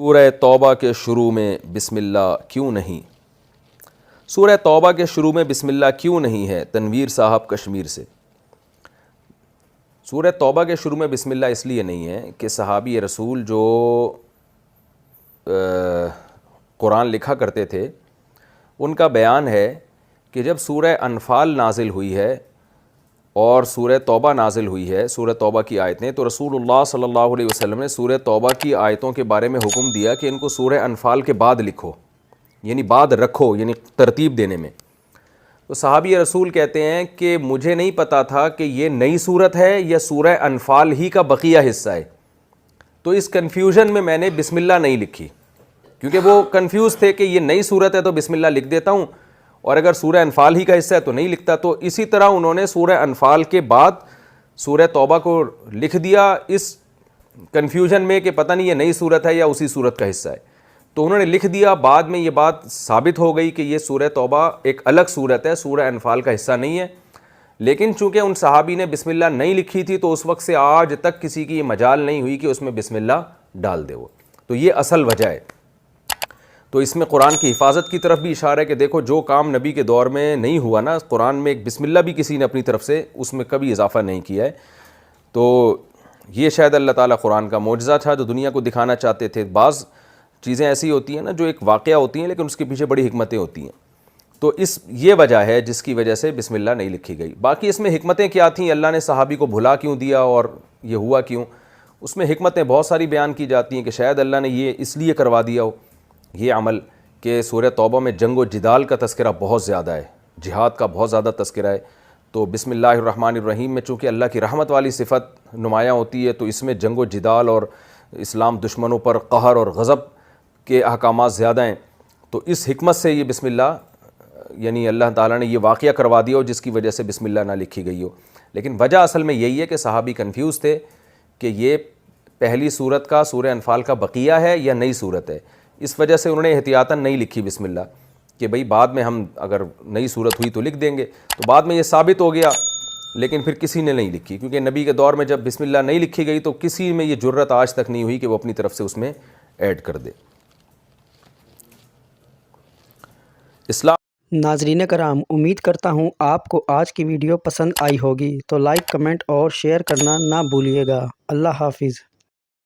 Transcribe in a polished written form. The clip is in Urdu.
سورہ توبہ کے شروع میں بسم اللہ کیوں نہیں؟ سورہ توبہ کے شروع میں بسم اللہ کیوں نہیں ہے؟ تنویر صاحب کشمیر سے۔ سورہ توبہ کے شروع میں بسم اللہ اس لیے نہیں ہے کہ صحابی رسول جو قرآن لکھا کرتے تھے ان کا بیان ہے کہ جب سورہ انفال نازل ہوئی ہے اور سورہ توبہ نازل ہوئی ہے، سورہ توبہ کی آیتیں، تو رسول اللہ صلی اللہ علیہ وسلم نے سورہ توبہ کی آیتوں کے بارے میں حکم دیا کہ ان کو سورہ انفال کے بعد لکھو، یعنی بعد رکھو، یعنی ترتیب دینے میں۔ تو صحابی رسول کہتے ہیں کہ مجھے نہیں پتا تھا کہ یہ نئی صورت ہے یا سورہ انفال ہی کا بقیہ حصہ ہے، تو اس کنفیوژن میں نے بسم اللہ نہیں لکھی، کیونکہ وہ کنفیوز تھے کہ یہ نئی صورت ہے تو بسم اللہ لکھ دیتا ہوں، اور اگر سورہ انفال ہی کا حصہ ہے تو نہیں لکھتا۔ تو اسی طرح انہوں نے سورہ انفال کے بعد سورہ توبہ کو لکھ دیا اس کنفیوژن میں کہ پتہ نہیں یہ نئی صورت ہے یا اسی صورت کا حصہ ہے، تو انہوں نے لکھ دیا۔ بعد میں یہ بات ثابت ہو گئی کہ یہ سورہ توبہ ایک الگ صورت ہے، سورہ انفال کا حصہ نہیں ہے، لیکن چونکہ ان صحابی نے بسم اللہ نہیں لکھی تھی تو اس وقت سے آج تک کسی کی یہ مجال نہیں ہوئی کہ اس میں بسم اللہ ڈال دے وہ، تو یہ اصل وجہ ہے۔ تو اس میں قرآن کی حفاظت کی طرف بھی اشارہ ہے کہ دیکھو جو کام نبی کے دور میں نہیں ہوا نا، قرآن میں ایک بسم اللہ بھی کسی نے اپنی طرف سے اس میں کبھی اضافہ نہیں کیا ہے، تو یہ شاید اللہ تعالیٰ قرآن کا معجزہ تھا جو دنیا کو دکھانا چاہتے تھے۔ بعض چیزیں ایسی ہوتی ہیں نا جو ایک واقعہ ہوتی ہیں لیکن اس کے پیچھے بڑی حکمتیں ہوتی ہیں، تو یہ وجہ ہے جس کی وجہ سے بسم اللہ نہیں لکھی گئی۔ باقی اس میں حکمتیں کیا تھیں، اللہ نے صحابی کو بھلا کیوں دیا اور یہ ہوا کیوں، اس میں حکمتیں بہت ساری بیان کی جاتی ہیں کہ شاید اللہ نے یہ اس لیے کروا دیا ہو یہ عمل کہ سورہ توبہ میں جنگ و جدال کا تذکرہ بہت زیادہ ہے، جہاد کا بہت زیادہ تذکرہ ہے، تو بسم اللہ الرحمن الرحیم میں چونکہ اللہ کی رحمت والی صفت نمایاں ہوتی ہے تو اس میں جنگ و جدال اور اسلام دشمنوں پر قہر اور غضب کے احکامات زیادہ ہیں، تو اس حکمت سے یہ بسم اللہ یعنی اللہ تعالیٰ نے یہ واقعہ کروا دیا ہو جس کی وجہ سے بسم اللہ نہ لکھی گئی ہو۔ لیکن وجہ اصل میں یہی ہے کہ صحابی کنفیوز تھے کہ یہ پہلی صورت کا سورہ انفال کا بقیہ ہے یا نئی صورت ہے، اس وجہ سے انہوں نے احتیاطاً نہیں لکھی بسم اللہ کہ بھئی بعد میں ہم اگر نئی صورت ہوئی تو لکھ دیں گے، تو بعد میں یہ ثابت ہو گیا لیکن پھر کسی نے نہیں لکھی، کیونکہ نبی کے دور میں جب بسم اللہ نہیں لکھی گئی تو کسی میں یہ جرت آج تک نہیں ہوئی کہ وہ اپنی طرف سے اس میں ایڈ کر دے۔ اسلام ناظرین کرام، امید کرتا ہوں آپ کو آج کی ویڈیو پسند آئی ہوگی، تو لائک، کمنٹ اور شیئر کرنا نہ بھولیے گا۔ اللہ حافظ۔